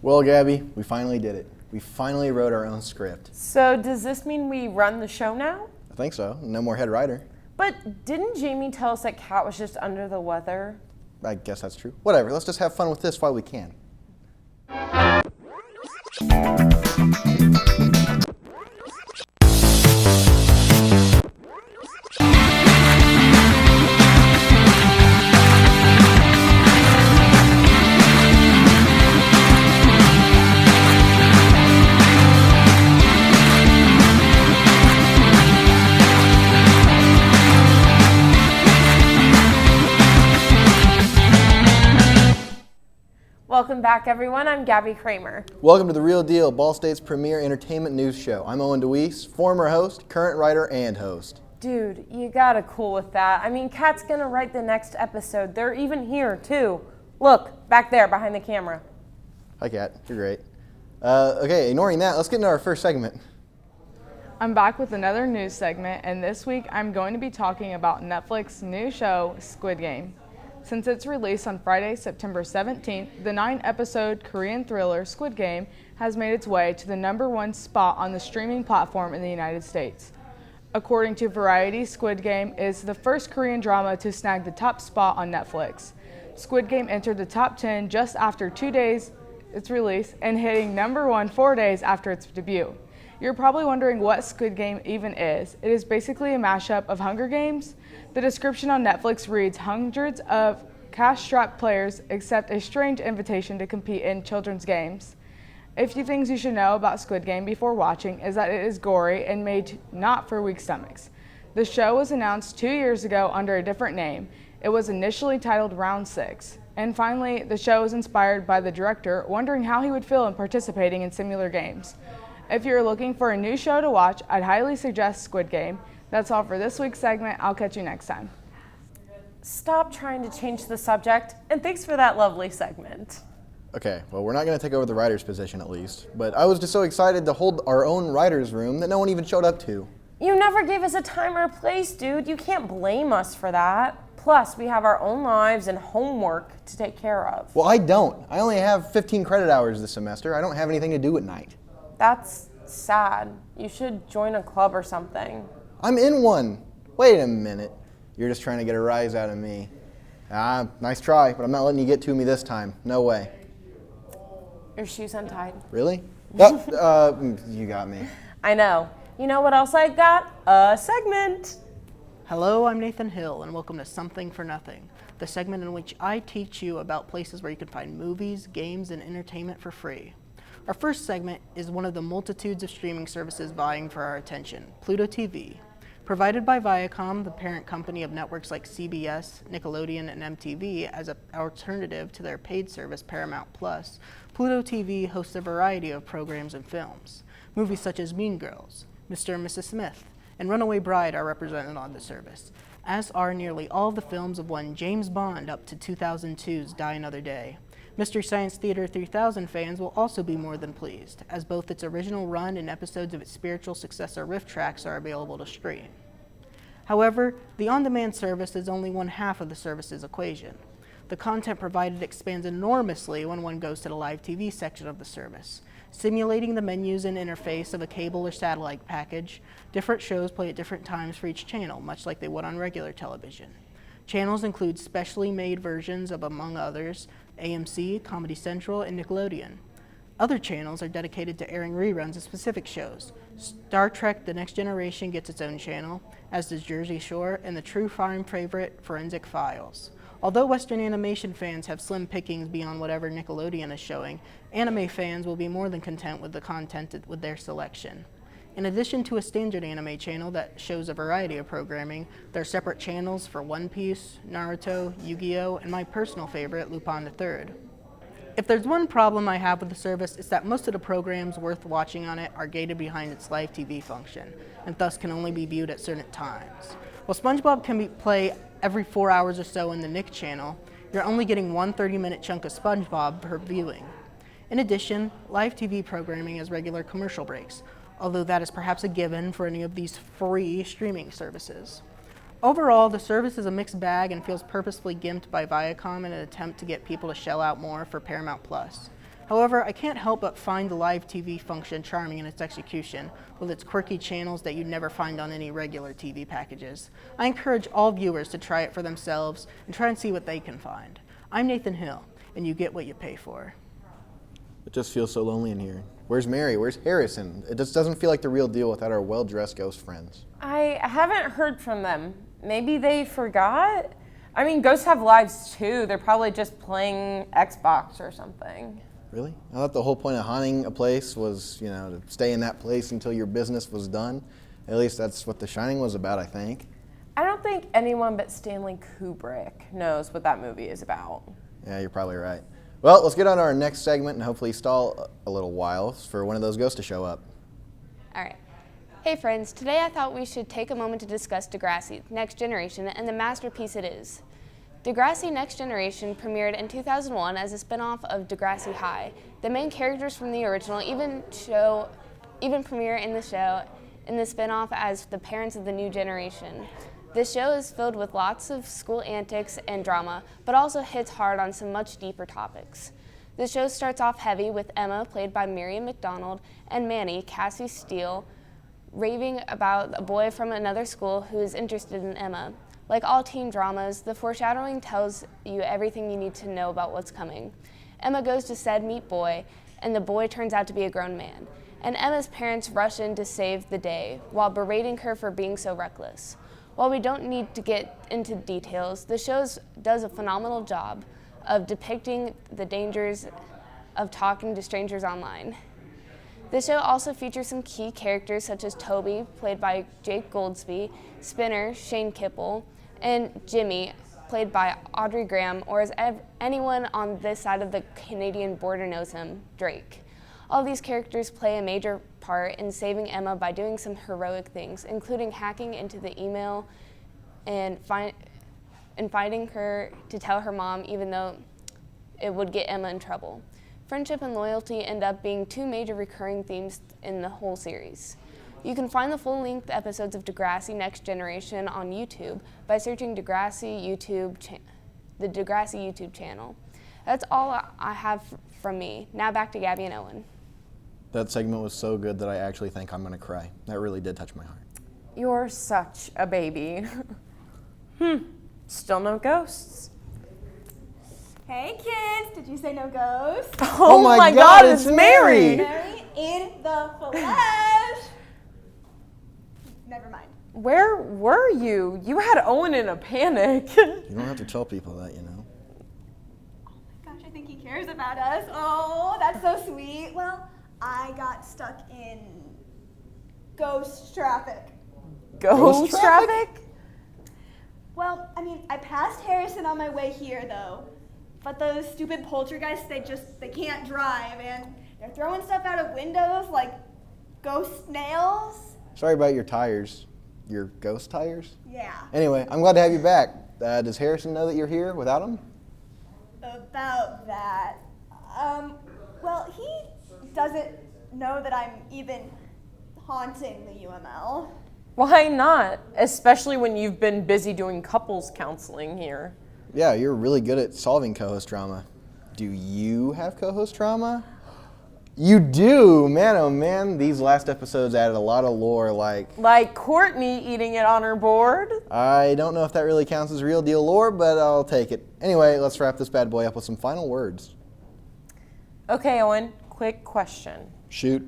Well, Gabby, we finally did it. We finally wrote our own script. So does this mean we run the show now? I think so. No more head writer. But didn't Jamie tell us that Kat was just under the weather? I guess that's true. Whatever, let's just have fun with this while we can. Welcome back, everyone. I'm Gabby Kramer. Welcome to The Real Deal, Ball State's premier entertainment news show. I'm Owen DeWeese, former host, current writer, and host. Dude, you gotta cool with that. I mean, Kat's gonna write the next episode. They're even here, too. Look, back there, behind the camera. Hi, Kat. You're great. Okay, ignoring that, let's get into our first segment. I'm back with another news segment, and this week I'm going to be talking about Netflix's new show, Squid Game. Since its release on Friday, September 17th, the 9-episode Korean thriller Squid Game has made its way to the #1 spot on the streaming platform in the United States. According to Variety, Squid Game is the first Korean drama to snag the top spot on Netflix. Squid Game entered the top 10 just after 2 days its release and hitting #1 4 days after its debut. You're probably wondering what Squid Game even is. It is basically a mashup of Hunger Games. The description on Netflix reads, hundreds of cash-strapped players accept a strange invitation to compete in children's games. A few things you should know about Squid Game before watching is that it is gory and made not for weak stomachs. The show was announced 2 years ago under a different name. It was initially titled Round 6. And finally, the show was inspired by the director wondering how he would feel in participating in similar games. If you're looking for a new show to watch, I'd highly suggest Squid Game. That's all for this week's segment. I'll catch you next time. Stop trying to change the subject, and thanks for that lovely segment. Okay, well, we're not going to take over the writer's position at least, but I was just so excited to hold our own writer's room that no one even showed up to. You never gave us a time or a place, dude. You can't blame us for that. Plus, we have our own lives and homework to take care of. Well, I don't. I only have 15 credit hours this semester. I don't have anything to do at night. That's sad. You should join a club or something. I'm in one. Wait a minute. You're just trying to get a rise out of me. Nice try, but I'm not letting you get to me this time. No way. Your shoe's untied. Really? You got me. I know. You know what else I got? A segment. Hello, I'm Nathan Hill, and welcome to Something for Nothing, the segment in which I teach you about places where you can find movies, games, and entertainment for free. Our first segment is one of the multitudes of streaming services vying for our attention, Pluto TV. Provided by Viacom, the parent company of networks like CBS, Nickelodeon, and MTV, as an alternative to their paid service Paramount Plus, Pluto TV hosts a variety of programs and films. Movies such as Mean Girls, Mr. and Mrs. Smith, and Runaway Bride are represented on the service, as are nearly all the films of one James Bond up to 2002's Die Another Day. Mystery Science Theater 3000 fans will also be more than pleased, as both its original run and episodes of its spiritual successor Riff Tracks are available to stream. However, the on-demand service is only one half of the service's equation. The content provided expands enormously when one goes to the live TV section of the service. Simulating the menus and interface of a cable or satellite package, different shows play at different times for each channel, much like they would on regular television. Channels include specially made versions of, among others, AMC, Comedy Central, and Nickelodeon. Other channels are dedicated to airing reruns of specific shows. Star Trek The Next Generation gets its own channel, as does Jersey Shore and the true crime favorite Forensic Files. Although Western animation fans have slim pickings beyond whatever Nickelodeon is showing, anime fans will be more than content with the content with their selection. In addition to a standard anime channel that shows a variety of programming, there are separate channels for One Piece, Naruto, Yu-Gi-Oh!, and my personal favorite, Lupin III. If there's one problem I have with the service, it's that most of the programs worth watching on it are gated behind its live TV function, and thus can only be viewed at certain times. While SpongeBob can play every 4 hours or so in the Nick channel, you're only getting one 30-minute chunk of SpongeBob per viewing. In addition, live TV programming has regular commercial breaks, although that is perhaps a given for any of these free streaming services. Overall, the service is a mixed bag and feels purposefully gimped by Viacom in an attempt to get people to shell out more for Paramount Plus. However, I can't help but find the live TV function charming in its execution, with its quirky channels that you'd never find on any regular TV packages. I encourage all viewers to try it for themselves and try and see what they can find. I'm Nathan Hill, and you get what you pay for. It just feels so lonely in here. Where's Mary? Where's Harrison? It just doesn't feel like the real deal without our well-dressed ghost friends. I haven't heard from them. Maybe they forgot? I mean, ghosts have lives too. They're probably just playing Xbox or something. Really? I thought the whole point of haunting a place was, to stay in that place until your business was done. At least that's what The Shining was about, I think. I don't think anyone but Stanley Kubrick knows what that movie is about. Yeah, you're probably right. Well, let's get on to our next segment and hopefully stall a little while for one of those ghosts to show up. All right. Hey friends, today I thought we should take a moment to discuss Degrassi, Next Generation, and the masterpiece it is. Degrassi Next Generation premiered in 2001 as a spin-off of Degrassi High. The main characters from the original even premiere in the spin-off as the parents of the new generation. This show is filled with lots of school antics and drama, but also hits hard on some much deeper topics. The show starts off heavy with Emma, played by Miriam McDonald, and Manny, Cassie Steele, raving about a boy from another school who is interested in Emma. Like all teen dramas, the foreshadowing tells you everything you need to know about what's coming. Emma goes to said meet boy, and the boy turns out to be a grown man. And Emma's parents rush in to save the day, while berating her for being so reckless. While we don't need to get into details, the show does a phenomenal job of depicting the dangers of talking to strangers online. The show also features some key characters such as Toby, played by Jake Goldsby, Spinner, Shane Kipple, and Jimmy, played by Audrey Graham, or as anyone on this side of the Canadian border knows him, Drake. All these characters play a major part in saving Emma by doing some heroic things, including hacking into the email and finding her to tell her mom, even though it would get Emma in trouble. Friendship and loyalty end up being two major recurring themes in the whole series. You can find the full-length episodes of Degrassi Next Generation on YouTube by searching the Degrassi YouTube channel. That's all I have from me. Now back to Gabby and Owen. That segment was so good that I actually think I'm going to cry. That really did touch my heart. You're such a baby. Still no ghosts. Hey kids, did you say no ghosts? Oh my God, it's Mary! Mary in the flesh. Never mind. Where were you? You had Owen in a panic. You don't have to tell people that, Oh my gosh, I think he cares about us. Oh, that's so sweet. Well, I got stuck in ghost traffic. Ghost traffic? Well, I mean, I passed Harrison on my way here though. But those stupid poltergeists, they can't drive, and they're throwing stuff out of windows like ghost nails. Sorry about your tires. Your ghost tires? Yeah. Anyway, I'm glad to have you back. Does Harrison know that you're here without him? About that. Well, he doesn't know that I'm even haunting the UML. Why not? Especially when you've been busy doing couples counseling here. Yeah, you're really good at solving co-host trauma. Do you have co-host trauma? You do! Man, oh man, these last episodes added a lot of lore Like Courtney eating it on her board? I don't know if that really counts as real deal lore, but I'll take it. Anyway, let's wrap this bad boy up with some final words. Okay, Owen, quick question. Shoot.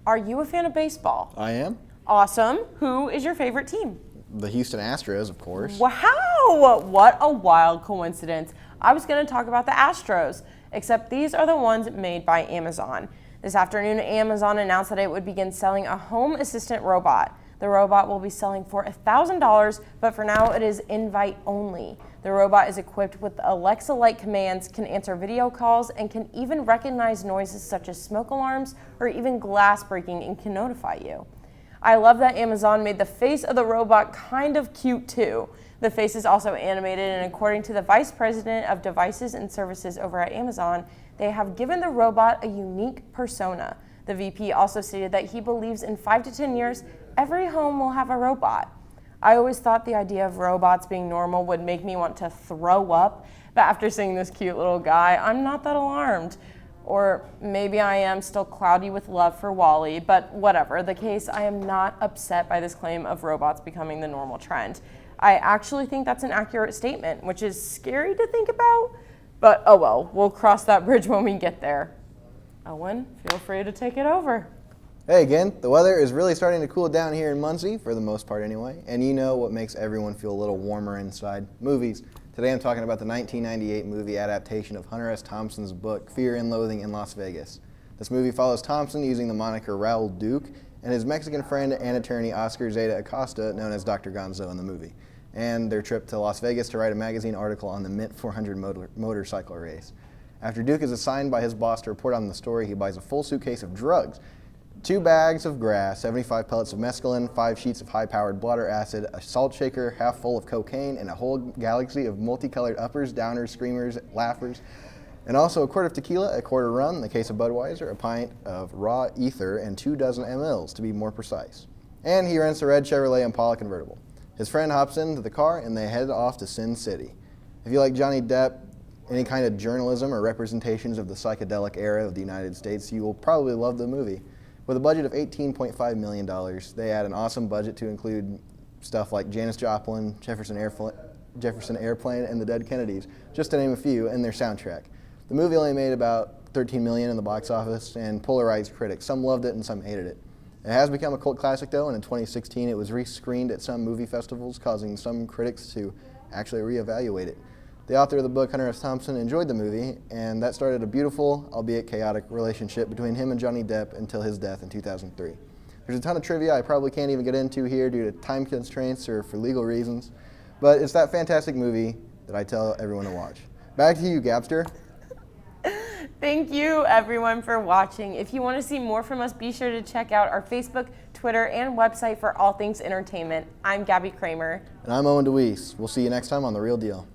Are you a fan of baseball? I am. Awesome. Who is your favorite team? The Houston Astros, of course. Wow, what a wild coincidence. I was going to talk about the Astros, except these are the ones made by Amazon. This afternoon, Amazon announced that it would begin selling a home assistant robot. The robot will be selling for $1,000, but for now it is invite only. The robot is equipped with Alexa-like commands, can answer video calls, and can even recognize noises such as smoke alarms or even glass breaking and can notify you. I love that Amazon made the face of the robot kind of cute too. The face is also animated, and according to the Vice President of Devices and Services over at Amazon, they have given the robot a unique persona. The VP also stated that he believes in 5 to 10 years, every home will have a robot. I always thought the idea of robots being normal would make me want to throw up, but after seeing this cute little guy, I'm not that alarmed. Or maybe I am still cloudy with love for Wall-E, but whatever the case, I am not upset by this claim of robots becoming the normal trend. I actually think that's an accurate statement, which is scary to think about, but oh well, we'll cross that bridge when we get there. Owen, feel free to take it over. Hey again, the weather is really starting to cool down here in Muncie, for the most part anyway, and you know what makes everyone feel a little warmer inside? Movies. Today I'm talking about the 1998 movie adaptation of Hunter S. Thompson's book, Fear and Loathing in Las Vegas. This movie follows Thompson using the moniker Raul Duke and his Mexican friend and attorney Oscar Zeta Acosta, known as Dr. Gonzo in the movie, and their trip to Las Vegas to write a magazine article on the Mint 400 motorcycle race. After Duke is assigned by his boss to report on the story, he buys a full suitcase of drugs, 2 bags of grass, 75 pellets of mescaline, 5 sheets of high-powered blotter acid, a salt shaker half full of cocaine, and a whole galaxy of multicolored uppers, downers, screamers, laughers, and also a quart of tequila, a quart of rum, a case of Budweiser, a pint of raw ether, and 24 mLs, to be more precise. And he rents a red Chevrolet Impala convertible. His friend hops into the car, and they head off to Sin City. If you like Johnny Depp, any kind of journalism or representations of the psychedelic era of the United States, you will probably love the movie. With a budget of $18.5 million, they had an awesome budget to include stuff like Janis Joplin, Jefferson Airplane, and the Dead Kennedys, just to name a few, and their soundtrack. The movie only made about $13 million in the box office and polarized critics. Some loved it and some hated it. It has become a cult classic though, and in 2016 it was rescreened at some movie festivals, causing some critics to actually reevaluate it. The author of the book, Hunter S. Thompson, enjoyed the movie, and that started a beautiful, albeit chaotic, relationship between him and Johnny Depp until his death in 2003. There's a ton of trivia I probably can't even get into here due to time constraints or for legal reasons, but it's that fantastic movie that I tell everyone to watch. Back to you, Gabster. Thank you, everyone, for watching. If you want to see more from us, be sure to check out our Facebook, Twitter, and website for all things entertainment. I'm Gabby Kramer. And I'm Owen DeWeese. We'll see you next time on The Real Deal.